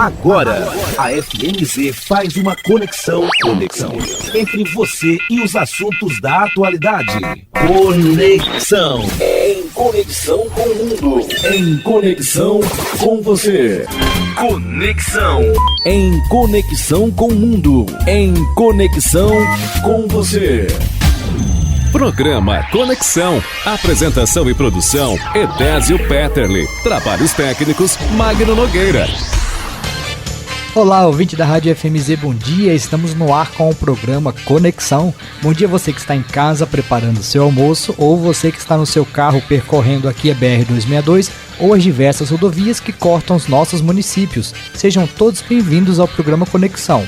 Agora, a FMZ faz uma conexão entre você e os assuntos da atualidade. Conexão. Em conexão com o mundo. Em conexão com você. Conexão. Em conexão com o mundo. Em conexão com você. Programa Conexão. Apresentação e produção, Edésio Petterle. Trabalhos técnicos, Magno Nogueira. Olá, ouvinte da Rádio FMZ, bom dia. Estamos no ar com o programa Conexão. Bom dia você que está em casa preparando o seu almoço, ou você que está no seu carro percorrendo aqui a BR-262 ou as diversas rodovias que cortam os nossos municípios. Sejam todos bem-vindos ao programa Conexão.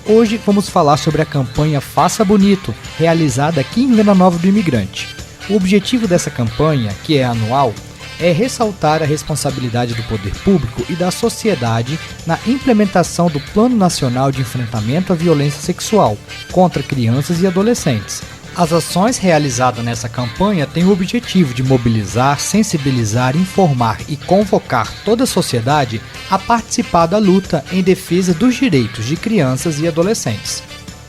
Hoje vamos falar sobre a campanha Faça Bonito, realizada aqui em Venda Nova do Imigrante. O objetivo dessa campanha, que é anual, é ressaltar a responsabilidade do poder público e da sociedade na implementação do Plano Nacional de Enfrentamento à Violência Sexual contra crianças e adolescentes. As ações realizadas nessa campanha têm o objetivo de mobilizar, sensibilizar, informar e convocar toda a sociedade a participar da luta em defesa dos direitos de crianças e adolescentes.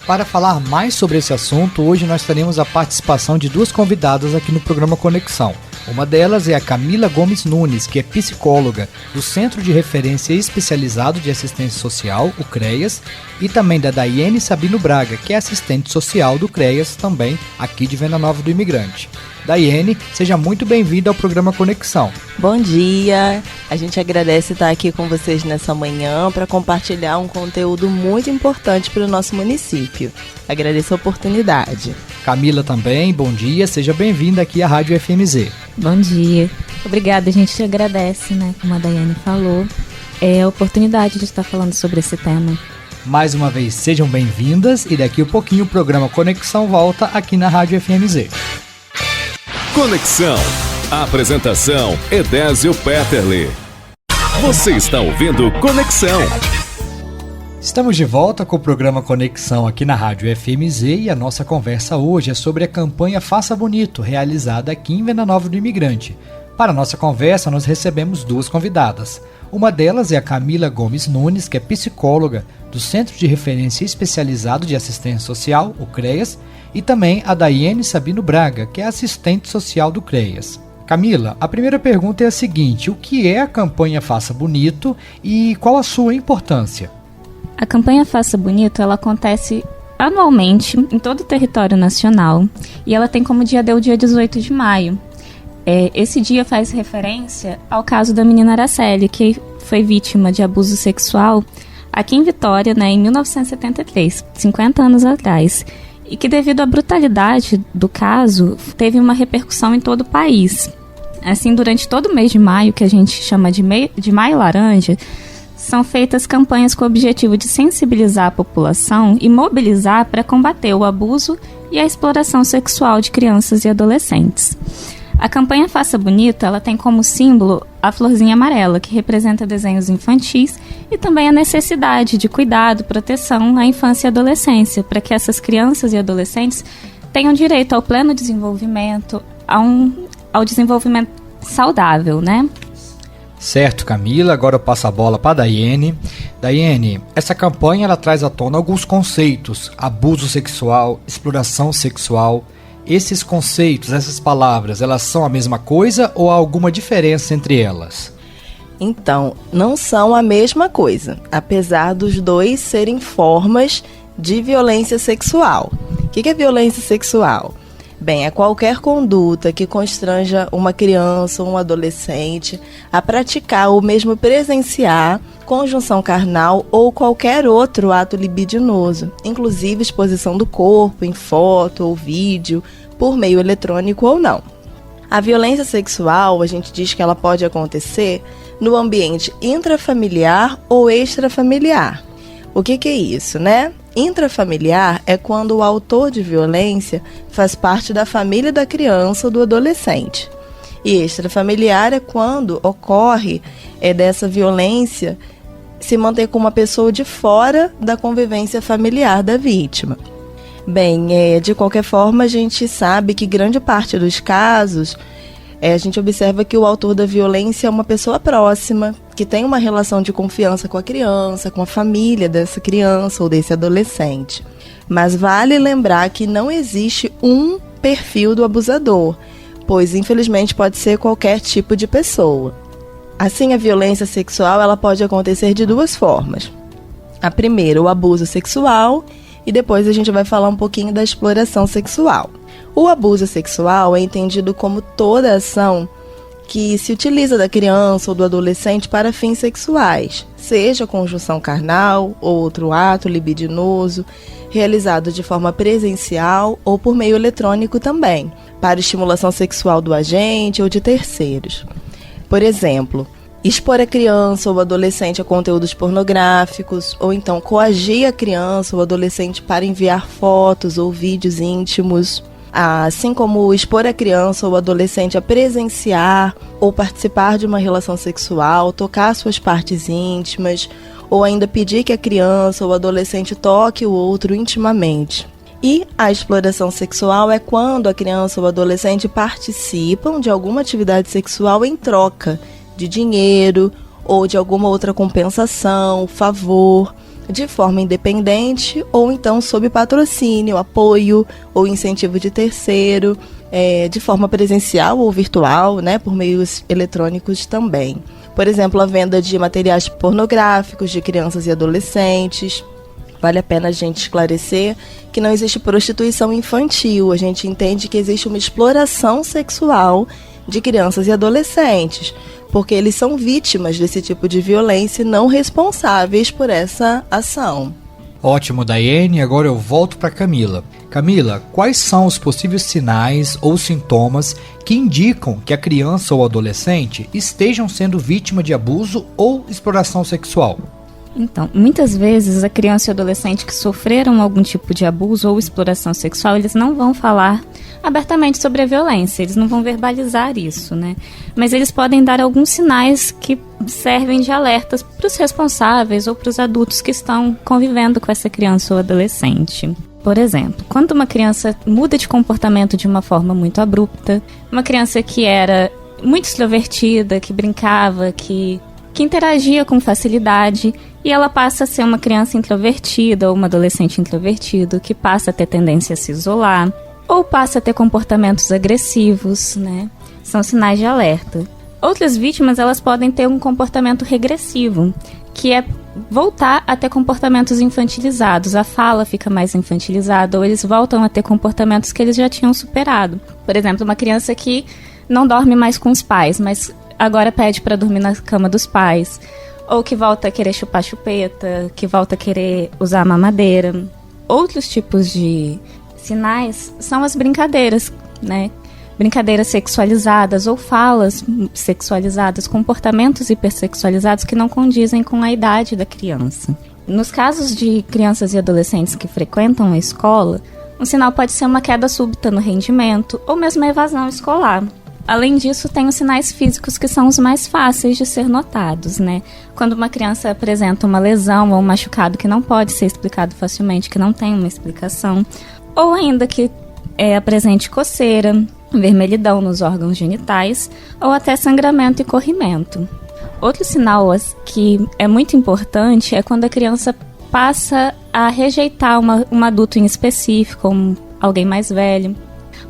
Para falar mais sobre esse assunto, hoje nós teremos a participação de duas convidadas aqui no programa Conexão. Uma delas é a Camila Gomes Nunes, que é psicóloga do Centro de Referência Especializado de Assistência Social, o CREAS, e também da Daiane Sabino Braga, que é assistente social do CREAS, também aqui de Venda Nova do Imigrante. Daiane, seja muito bem-vinda ao programa Conexão. Bom dia, a gente agradece estar aqui com vocês nessa manhã para compartilhar um conteúdo muito importante para o nosso município. Agradeço a oportunidade. Camila também, bom dia, seja bem-vinda aqui à Rádio FMZ. Bom dia, obrigada, a gente te agradece, como a Daiane falou, a oportunidade de estar falando sobre esse tema. Mais uma vez, sejam bem-vindas e daqui a pouquinho o programa Conexão volta aqui na Rádio FMZ. Conexão. Apresentação, Edésio Petterle. Você está ouvindo Conexão. Estamos de volta com o programa Conexão aqui na Rádio FMZ e a nossa conversa hoje é sobre a campanha Faça Bonito, realizada aqui em Venda Nova do Imigrante. Para a nossa conversa, nós recebemos duas convidadas. Uma delas é a Camila Gomes Nunes, que é psicóloga do Centro de Referência Especializado de Assistência Social, o CREAS, e também a Daiane Sabino Braga, que é assistente social do CREAS. Camila, a primeira pergunta é a seguinte: o que é a campanha Faça Bonito e qual a sua importância? A campanha Faça Bonito, ela acontece anualmente em todo o território nacional e ela tem como dia o dia 18 de maio. Esse dia faz referência ao caso da menina Araceli, que foi vítima de abuso sexual aqui em Vitória, em 1973, 50 anos atrás, e que devido à brutalidade do caso, teve uma repercussão em todo o país. Assim, durante todo o mês de maio, que a gente chama de Maio Laranja, são feitas campanhas com o objetivo de sensibilizar a população e mobilizar para combater o abuso e a exploração sexual de crianças e adolescentes. A campanha Faça Bonito, ela tem como símbolo a florzinha amarela, que representa desenhos infantis e também a necessidade de cuidado, proteção à infância e adolescência, para que essas crianças e adolescentes tenham direito ao pleno desenvolvimento, ao desenvolvimento saudável, Certo, Camila, agora eu passo a bola para a Daiane. Daiane, essa campanha ela traz à tona alguns conceitos: abuso sexual, exploração sexual. Esses conceitos, essas palavras, elas são a mesma coisa ou há alguma diferença entre elas? Então, não são a mesma coisa, apesar dos dois serem formas de violência sexual. O que é violência sexual? Bem, é qualquer conduta que constranja uma criança ou um adolescente a praticar ou mesmo presenciar conjunção carnal ou qualquer outro ato libidinoso, inclusive exposição do corpo em foto ou vídeo, por meio eletrônico ou não. A violência sexual, a gente diz que ela pode acontecer no ambiente intrafamiliar ou extrafamiliar. O que é isso, Intrafamiliar é quando o autor de violência faz parte da família da criança ou do adolescente. E extrafamiliar é quando ocorre dessa violência se manter com uma pessoa de fora da convivência familiar da vítima. Bem, de qualquer forma, a gente sabe que grande parte dos casos, a gente observa que o autor da violência é uma pessoa próxima, que tem uma relação de confiança com a criança, com a família dessa criança ou desse adolescente. Mas vale lembrar que não existe um perfil do abusador, pois infelizmente pode ser qualquer tipo de pessoa. Assim, a violência sexual ela pode acontecer de duas formas. A primeira, o abuso sexual, e depois a gente vai falar um pouquinho da exploração sexual. O abuso sexual é entendido como toda ação que se utiliza da criança ou do adolescente para fins sexuais, seja conjunção carnal ou outro ato libidinoso, realizado de forma presencial ou por meio eletrônico também, para estimulação sexual do agente ou de terceiros. Por exemplo, expor a criança ou adolescente a conteúdos pornográficos, ou então coagir a criança ou adolescente para enviar fotos ou vídeos íntimos, assim como expor a criança ou adolescente a presenciar ou participar de uma relação sexual, tocar suas partes íntimas, ou ainda pedir que a criança ou adolescente toque o outro intimamente. E a exploração sexual é quando a criança ou adolescente participam de alguma atividade sexual em troca de dinheiro ou de alguma outra compensação, favor, de forma independente ou então sob patrocínio, apoio ou incentivo de terceiro, de forma presencial ou virtual, né, por meios eletrônicos também. Por exemplo, a venda de materiais pornográficos de crianças e adolescentes. Vale a pena a gente esclarecer que não existe prostituição infantil. A gente entende que existe uma exploração sexual de crianças e adolescentes, porque eles são vítimas desse tipo de violência e não responsáveis por essa ação. Ótimo, Daiane. Agora eu volto para Camila. Camila, quais são os possíveis sinais ou sintomas que indicam que a criança ou adolescente estejam sendo vítima de abuso ou exploração sexual? Então, muitas vezes a criança e o adolescente que sofreram algum tipo de abuso ou exploração sexual, eles não vão falar abertamente sobre a violência, eles não vão verbalizar isso, né? Mas eles podem dar alguns sinais que servem de alertas para os responsáveis ou para os adultos que estão convivendo com essa criança ou adolescente. Por exemplo, quando uma criança muda de comportamento de uma forma muito abrupta, uma criança que era muito extrovertida, que brincava, que interagia com facilidade, e ela passa a ser uma criança introvertida ou uma adolescente introvertido, que passa a ter tendência a se isolar, ou passa a ter comportamentos agressivos, né? São sinais de alerta. Outras vítimas, elas podem ter um comportamento regressivo, que é voltar a ter comportamentos infantilizados. A fala fica mais infantilizada, ou eles voltam a ter comportamentos que eles já tinham superado. Por exemplo, uma criança que não dorme mais com os pais, mas agora pede para dormir na cama dos pais, ou que volta a querer chupar chupeta, que volta a querer usar mamadeira. Outros tipos de sinais são as brincadeiras, né? Brincadeiras sexualizadas ou falas sexualizadas, comportamentos hipersexualizados que não condizem com a idade da criança. Nos casos de crianças e adolescentes que frequentam a escola, um sinal pode ser uma queda súbita no rendimento ou mesmo a evasão escolar. Além disso, tem os sinais físicos que são os mais fáceis de ser notados, né? Quando uma criança apresenta uma lesão ou um machucado que não pode ser explicado facilmente, que não tem uma explicação, ou ainda que apresente coceira, vermelhidão nos órgãos genitais, ou até sangramento e corrimento. Outro sinal que é muito importante é quando a criança passa a rejeitar um adulto em específico, alguém mais velho,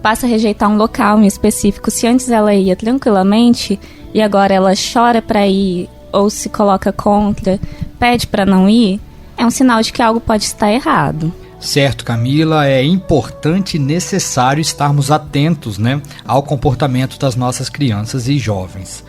passa a rejeitar um local em específico. Se antes ela ia tranquilamente e agora ela chora para ir ou se coloca contra, pede para não ir, é um sinal de que algo pode estar errado. Certo, Camila, é importante e necessário estarmos atentos, né, ao comportamento das nossas crianças e jovens.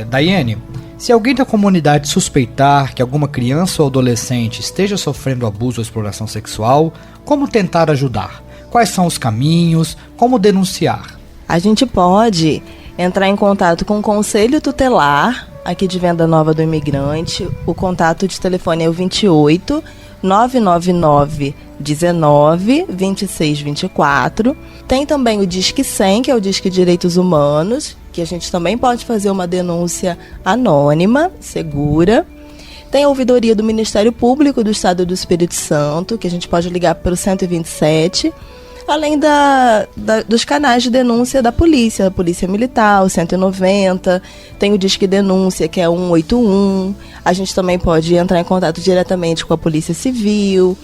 Daiane, se alguém da comunidade suspeitar que alguma criança ou adolescente esteja sofrendo abuso ou exploração sexual, como tentar ajudar? Quais são os caminhos? Como denunciar? A gente pode entrar em contato com o Conselho Tutelar, aqui de Venda Nova do Imigrante. O contato de telefone é o 28 999 19 26 24. Tem também o Disque 100, que é o Disque Direitos Humanos, que a gente também pode fazer uma denúncia anônima, segura. Tem a ouvidoria do Ministério Público do Estado do Espírito Santo, que a gente pode ligar para o 127. além dos canais de denúncia da polícia, a Polícia Militar, o 190, tem o Disque Denúncia, que é 181. A gente também pode entrar em contato diretamente com a Polícia Civil,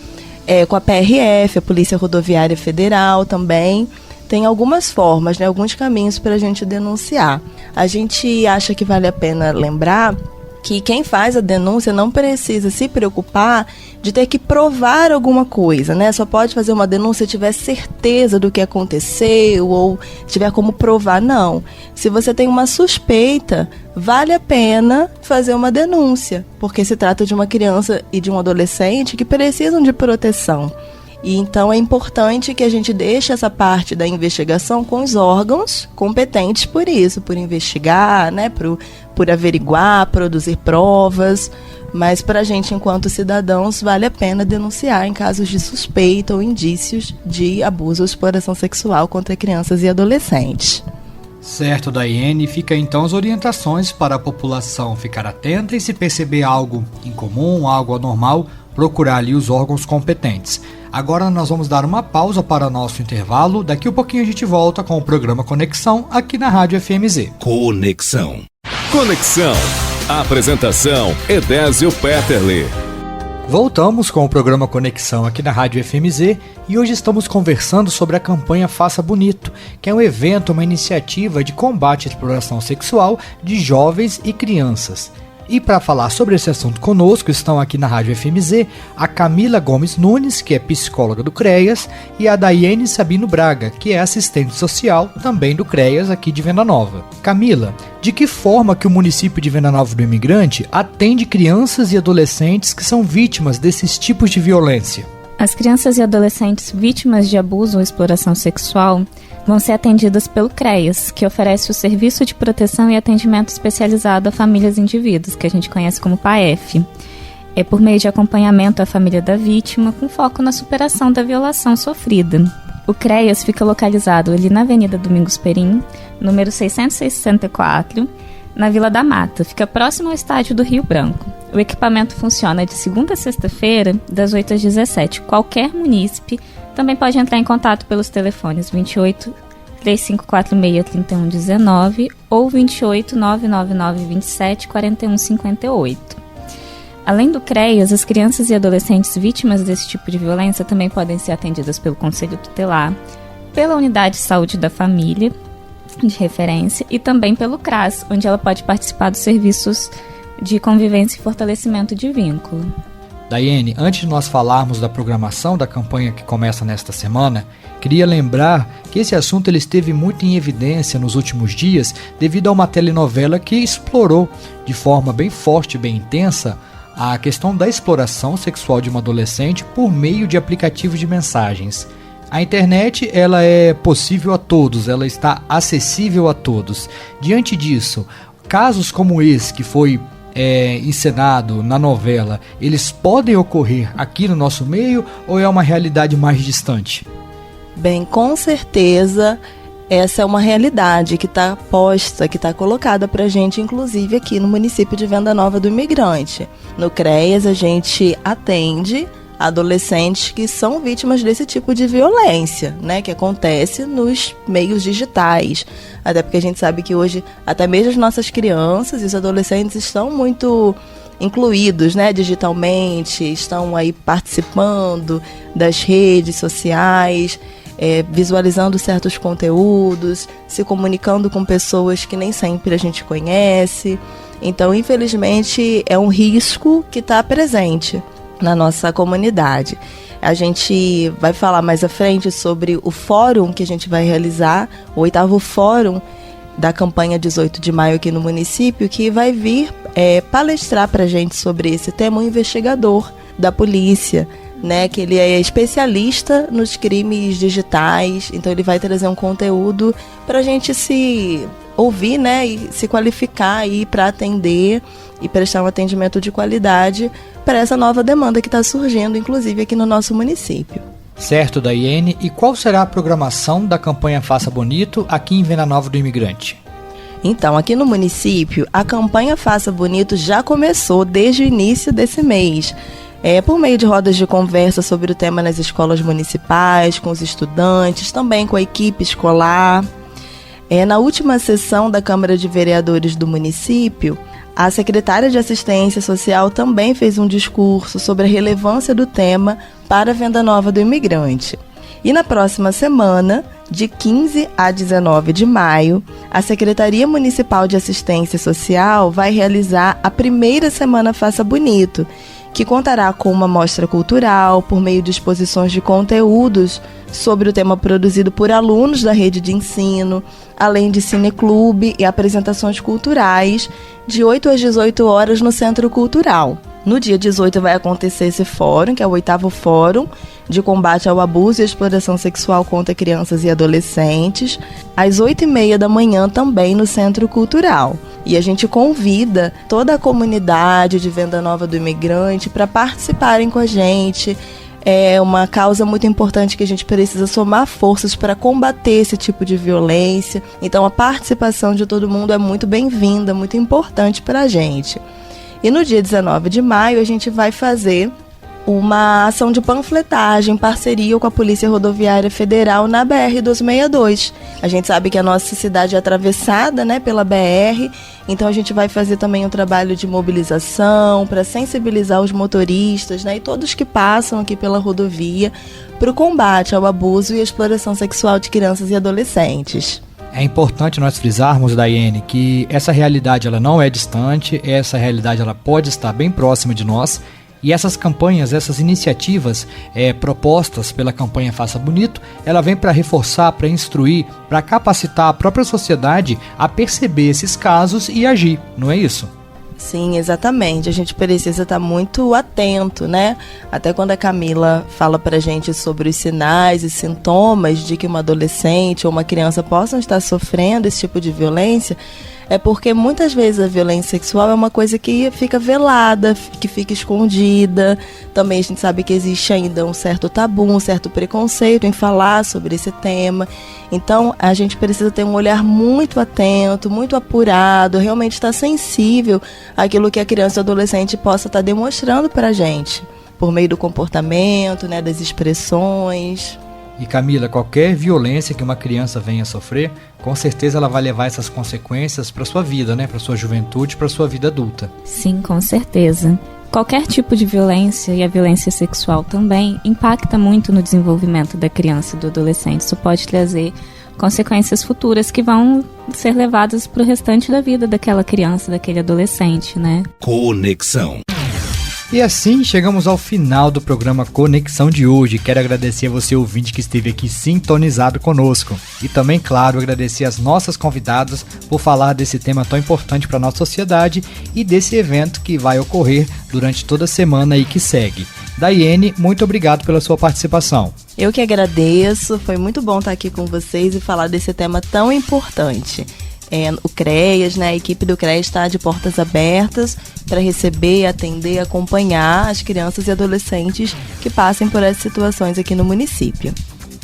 com a PRF, a Polícia Rodoviária Federal também. Tem algumas formas, né, alguns caminhos para a gente denunciar. A gente acha que vale a pena lembrar que quem faz a denúncia não precisa se preocupar de ter que provar alguma coisa, né? Só pode fazer uma denúncia se tiver certeza do que aconteceu ou tiver como provar, não. Se você tem uma suspeita, vale a pena fazer uma denúncia, porque se trata de uma criança e de um adolescente que precisam de proteção. E então é importante que a gente deixe essa parte da investigação com os órgãos competentes por isso, por investigar, né, por averiguar, produzir provas. Mas para a gente, enquanto cidadãos, vale a pena denunciar em casos de suspeita ou indícios de abuso ou exploração sexual contra crianças e adolescentes. Certo, Daiane. Fica então as orientações para a população ficar atenta e, se perceber algo incomum, algo anormal, procurar ali os órgãos competentes. Agora nós vamos dar uma pausa para nosso intervalo. Daqui a pouquinho a gente volta com o programa Conexão aqui na Rádio FMZ. Conexão. Conexão. Apresentação: Edésio Petterle. Voltamos com o programa Conexão aqui na Rádio FMZ e hoje estamos conversando sobre a campanha Faça Bonito, que é um evento, uma iniciativa de combate à exploração sexual de jovens e crianças. E para falar sobre esse assunto conosco estão aqui na Rádio FMZ a Camila Gomes Nunes, que é psicóloga do CREAS, e a Daiane Sabino Braga, que é assistente social também do CREAS aqui de Venda Nova. Camila, de que forma que o município de Venda Nova do Imigrante atende crianças e adolescentes que são vítimas desses tipos de violência? As crianças e adolescentes vítimas de abuso ou exploração sexual vão ser atendidas pelo CREAS, que oferece o Serviço de Proteção e Atendimento Especializado a Famílias e Indivíduos, que a gente conhece como PAEF. É por meio de acompanhamento à família da vítima, com foco na superação da violação sofrida. O CREAS fica localizado ali na Avenida Domingos Perim, número 664, na Vila da Mata. Fica próximo ao estádio do Rio Branco. O equipamento funciona de segunda a sexta-feira, das 8 às 17. Qualquer munícipe também pode entrar em contato pelos telefones 28 3546 3119 ou 28 999 27 41 58. Além do CREAS, as crianças e adolescentes vítimas desse tipo de violência também podem ser atendidas pelo Conselho Tutelar, pela Unidade de Saúde da Família de referência e também pelo CRAS, onde ela pode participar dos serviços de convivência e fortalecimento de vínculo. Daiane, antes de nós falarmos da programação da campanha que começa nesta semana, queria lembrar que esse assunto ele esteve muito em evidência nos últimos dias devido a uma telenovela que explorou de forma bem forte, bem intensa, a questão da exploração sexual de uma adolescente por meio de aplicativos de mensagens. A internet ela é possível a todos, ela está acessível a todos. Diante disso, casos como esse que foi encenado na novela, eles podem ocorrer aqui no nosso meio ou é uma realidade mais distante? Bem, com certeza essa é uma realidade que está posta, que está colocada para a gente, inclusive aqui no município de Venda Nova do Imigrante. No CREAS a gente atende adolescentes que são vítimas desse tipo de violência, né, que acontece nos meios digitais. Até porque a gente sabe que hoje até mesmo as nossas crianças e os adolescentes estão muito incluídos, né, digitalmente, estão aí participando das redes sociais, visualizando certos conteúdos, se comunicando com pessoas que nem sempre a gente conhece. Então, infelizmente, é um risco que está presente na nossa comunidade. A gente vai falar mais à frente sobre o fórum que a gente vai realizar, o 8º fórum da campanha 18 de maio aqui no município, que vai vir palestrar para a gente sobre esse tema, um investigador da polícia, né, que ele é especialista nos crimes digitais, então ele vai trazer um conteúdo para a gente se ouvir, né, e se qualificar aí para atender e prestar um atendimento de qualidade para essa nova demanda que está surgindo, inclusive aqui no nosso município. Certo, Daiane. E qual será a programação da campanha Faça Bonito aqui em Venda Nova do Imigrante? Então, aqui no município, a campanha Faça Bonito já começou desde o início desse mês. por meio de rodas de conversa sobre o tema nas escolas municipais, com os estudantes, também com a equipe escolar. Na última sessão da Câmara de Vereadores do município, a secretária de Assistência Social também fez um discurso sobre a relevância do tema para a Venda Nova do Imigrante. E na próxima semana, de 15 a 19 de maio, a Secretaria Municipal de Assistência Social vai realizar a primeira Semana Faça Bonito, que contará com uma mostra cultural por meio de exposições de conteúdos sobre o tema produzido por alunos da rede de ensino, além de cineclube e apresentações culturais de 8 às 18 horas no Centro Cultural. No dia 18 vai acontecer esse fórum, que é o 8º Fórum de Combate ao Abuso e Exploração Sexual contra Crianças e Adolescentes, às 8h30 da manhã também no Centro Cultural. E a gente convida toda a comunidade de Venda Nova do Imigrante para participarem com a gente. É uma causa muito importante que a gente precisa somar forças para combater esse tipo de violência. Então a participação de todo mundo é muito bem-vinda, muito importante para a gente. E no dia 19 de maio a gente vai fazer uma ação de panfletagem em parceria com a Polícia Rodoviária Federal na BR-262. A gente sabe que a nossa cidade é atravessada, né, pela BR, então a gente vai fazer também um trabalho de mobilização para sensibilizar os motoristas, né, e todos que passam aqui pela rodovia para o combate ao abuso e exploração sexual de crianças e adolescentes. É importante nós frisarmos, Daiane, que essa realidade ela não é distante, essa realidade ela pode estar bem próxima de nós. E essas campanhas, essas iniciativas propostas pela campanha Faça Bonito, ela vem para reforçar, para instruir, para capacitar a própria sociedade a perceber esses casos e agir, não é isso? Sim, exatamente. A gente precisa estar muito atento, né? Até quando a Camila fala pra gente sobre os sinais e sintomas de que uma adolescente ou uma criança possam estar sofrendo esse tipo de violência, é porque muitas vezes a violência sexual é uma coisa que fica velada, que fica escondida. Também a gente sabe que existe ainda um certo tabu, um certo preconceito em falar sobre esse tema. Então a gente precisa ter um olhar muito atento, muito apurado, realmente estar sensível àquilo que a criança e o adolescente possa estar demonstrando para a gente, por meio do comportamento, né, das expressões. E Camila, qualquer violência que uma criança venha a sofrer, com certeza ela vai levar essas consequências para sua vida, né? Para sua juventude, para sua vida adulta. Sim, com certeza. Qualquer tipo de violência, e a violência sexual também, impacta muito no desenvolvimento da criança e do adolescente. Isso pode trazer consequências futuras que vão ser levadas para o restante da vida daquela criança, daquele adolescente, né? Conexão. E assim chegamos ao final do programa Conexão de hoje. Quero agradecer a você, ouvinte, que esteve aqui sintonizado conosco. E também, claro, agradecer as nossas convidadas por falar desse tema tão importante para a nossa sociedade e desse evento que vai ocorrer durante toda a semana e que segue. Daiane, muito obrigado pela sua participação. Eu que agradeço, foi muito bom estar aqui com vocês e falar desse tema tão importante. O CREAS, né, a equipe do CREAS está de portas abertas para receber, atender, acompanhar as crianças e adolescentes que passem por essas situações aqui no município.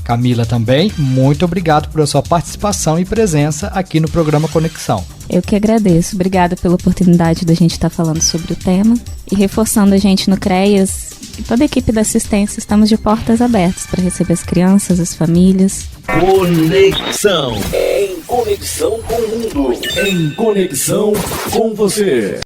Camila também, muito obrigado pela sua participação e presença aqui no programa Conexão. Eu que agradeço, obrigada pela oportunidade da gente estar falando sobre o tema e reforçando a gente no CREAS e toda a equipe da assistência, estamos de portas abertas para receber as crianças, as famílias. Conexão. Em conexão com o mundo. Em conexão com você.